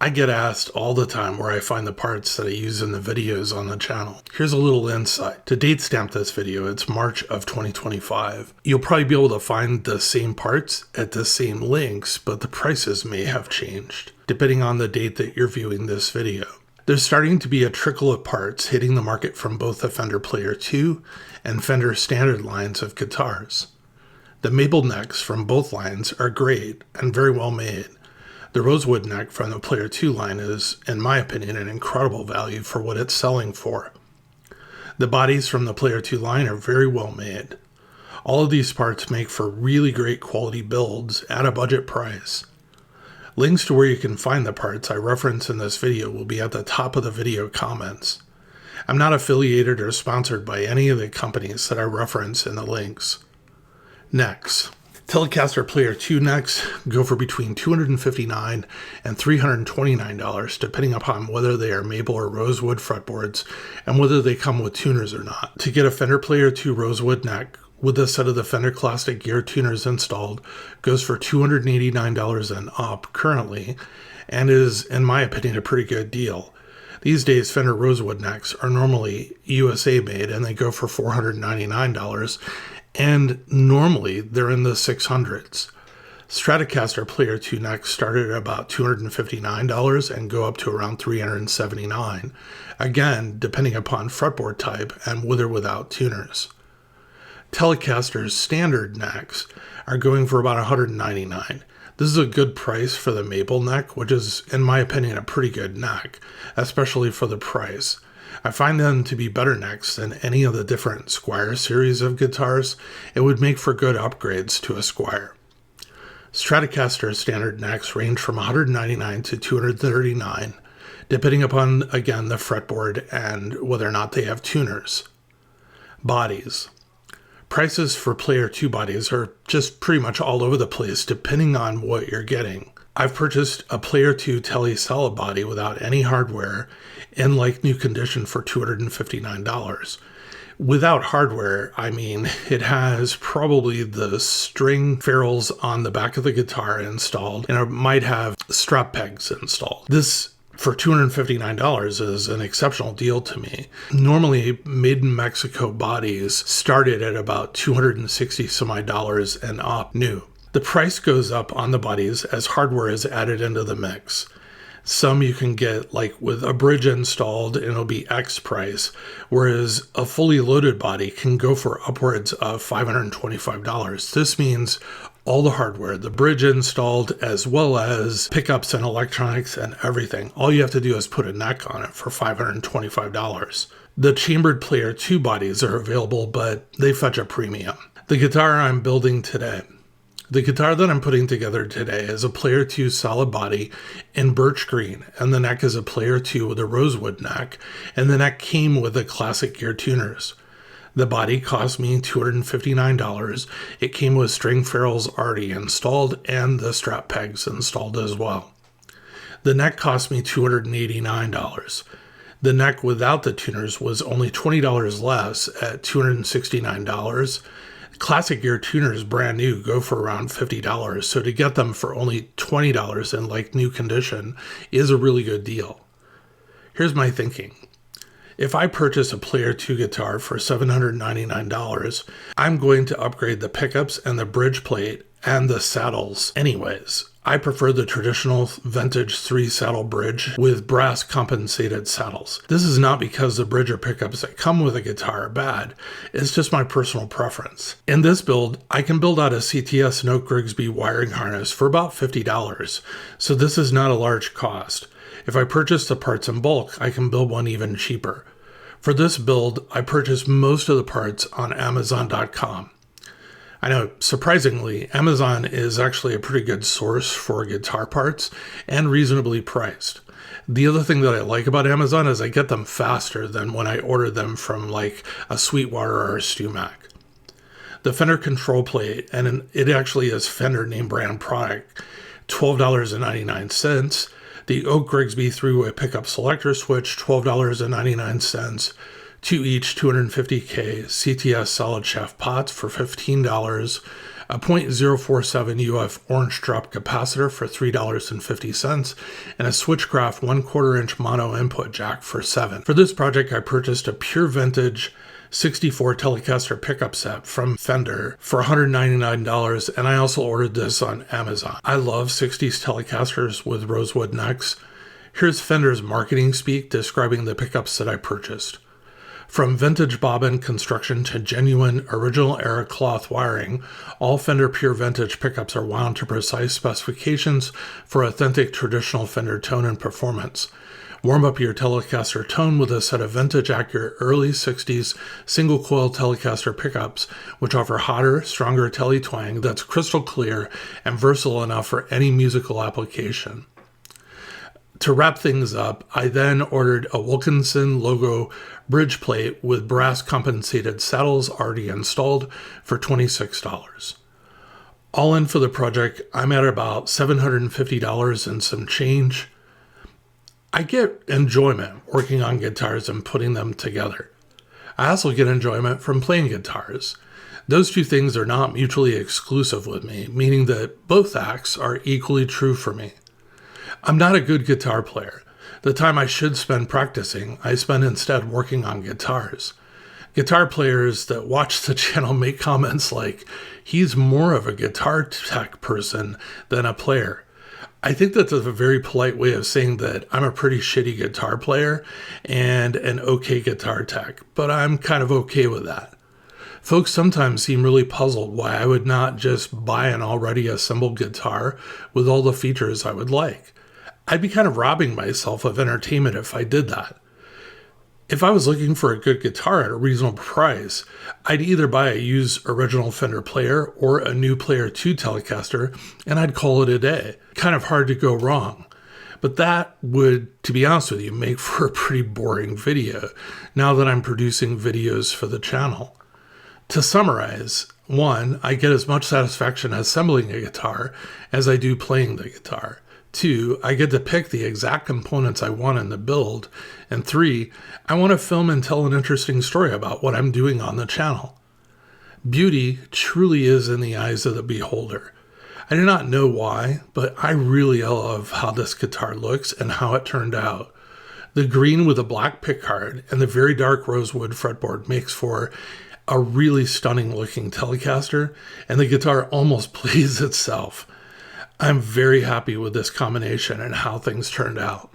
I get asked all the time where I find the parts that I use in the videos on the channel. Here's a little insight. To date stamp this video, it's March of 2025. You'll probably be able to find the same parts at the same links, but the prices may have changed, depending on the date that you're viewing this video. There's starting to be a trickle of parts hitting the market from both the Fender Player II and Fender standard lines of guitars. The maple necks from both lines are great and very well made. The rosewood neck from the Player II line is, in my opinion, an incredible value for what it's selling for. The bodies from the Player II line are very well made. All of these parts make for really great quality builds at a budget price. Links to where you can find the parts I reference in this video will be at the top of the video comments. I'm not affiliated or sponsored by any of the companies that I reference in the links. Necks. Telecaster Player II necks go for between $259 and $329, depending upon whether they are maple or rosewood fretboards and whether they come with tuners or not. To get a Fender Player II rosewood neck with a set of the Fender Classic Gear tuners installed goes for $289 and up currently, and is, in my opinion, a pretty good deal. These days, Fender rosewood necks are normally USA made and they go for $499. And normally they're in the 600s. Stratocaster Player II necks started at about $259 and go up to around $379, again depending upon fretboard type and with or without tuners. Telecaster's standard necks are going for about $199. This is a good price for the maple neck, which is, in my opinion, a pretty good neck, especially for the price. I find them to be better necks than any of the different Squire series of guitars. It would make for good upgrades to a Squire. Stratocaster standard necks range from $199 to $239, depending upon, again, the fretboard and whether or not they have tuners. Bodies. Prices for Player II bodies are just pretty much all over the place, depending on what you're getting. I've purchased a Player II Tele solid body without any hardware in like new condition for $259. Without hardware, I mean, it has probably the string ferrules on the back of the guitar installed, and it might have strap pegs installed. This, for $259, is an exceptional deal to me. Normally, made in Mexico bodies started at about $260 some odd dollars and up new. The price goes up on the bodies as hardware is added into the mix. Some you can get like with a bridge installed and it'll be X price, whereas a fully loaded body can go for upwards of $525. This means all the hardware, the bridge installed, as well as pickups and electronics and everything. All you have to do is put a neck on it for $525. The chambered Player II bodies are available, but they fetch a premium. The guitar I'm building today. The guitar that I'm putting together today is a Player II solid body in birch green, and the neck is a Player II with a rosewood neck, and the neck came with the Classic Gear tuners. The body cost me $259. It came with string ferrules already installed and the strap pegs installed as well. The neck cost me $289. The neck without the tuners was only $20 less at $269. Classic Gear tuners brand new go for around $50, so to get them for only $20 in like new condition is a really good deal. Here's my thinking. If I purchase a Player II guitar for $799, I'm going to upgrade the pickups and the bridge plate and the saddles anyways. I prefer the traditional vintage 3-saddle bridge with brass compensated saddles. This is not because the bridge or pickups that come with a guitar are bad. It's just my personal preference. In this build, I can build out a CTS and Oak Grigsby wiring harness for about $50, so this is not a large cost. If I purchase the parts in bulk, I can build one even cheaper. For this build, I purchased most of the parts on Amazon.com. I know, surprisingly, Amazon is actually a pretty good source for guitar parts and reasonably priced. The other thing that I like about Amazon is I get them faster than when I order them from like a Sweetwater or a StewMac. The Fender control plate, and it actually is Fender name brand product, $12.99. The Oak Grigsby three-way pickup selector switch, $12.99. 2 each 250K CTS solid shaft pots for $15, a .047 UF orange drop capacitor for $3.50, and a Switchcraft 1/4 inch mono input jack for $7. For this project, I purchased a pure vintage 64 Telecaster pickup set from Fender for $199, and I also ordered this on Amazon. I love 60s Telecasters with rosewood necks. Here's Fender's marketing speak describing the pickups that I purchased. From vintage bobbin construction to genuine original era cloth wiring, all Fender Pure Vintage pickups are wound to precise specifications for authentic traditional Fender tone and performance. Warm up your Telecaster tone with a set of vintage accurate early 60s single coil Telecaster pickups, which offer hotter, stronger tele twang that's crystal clear and versatile enough for any musical application. To wrap things up, I then ordered a Wilkinson logo bridge plate with brass compensated saddles already installed for $26. All in for the project, I'm at about $750 and some change. I get enjoyment working on guitars and putting them together. I also get enjoyment from playing guitars. Those two things are not mutually exclusive with me, meaning that both acts are equally true for me. I'm not a good guitar player. The time I should spend practicing, I spend instead working on guitars. Guitar players that watch the channel make comments like, he's more of a guitar tech person than a player. I think that's a very polite way of saying that I'm a pretty shitty guitar player and an okay guitar tech, but I'm kind of okay with that. Folks sometimes seem really puzzled why I would not just buy an already assembled guitar with all the features I would like. I'd be kind of robbing myself of entertainment if I did that. If I was looking for a good guitar at a reasonable price, I'd either buy a used original Fender Player or a new Player II Telecaster, and I'd call it a day. Kind of hard to go wrong. But that would, to be honest with you, make for a pretty boring video now that I'm producing videos for the channel. To summarize, 1, I get as much satisfaction assembling a guitar as I do playing the guitar. 2, I get to pick the exact components I want in the build. And 3, I want to film and tell an interesting story about what I'm doing on the channel. Beauty truly is in the eyes of the beholder. I do not know why, but I really love how this guitar looks and how it turned out. The green with a black pickguard and the very dark rosewood fretboard makes for a really stunning looking Telecaster, and the guitar almost plays itself. I'm very happy with this combination and how things turned out.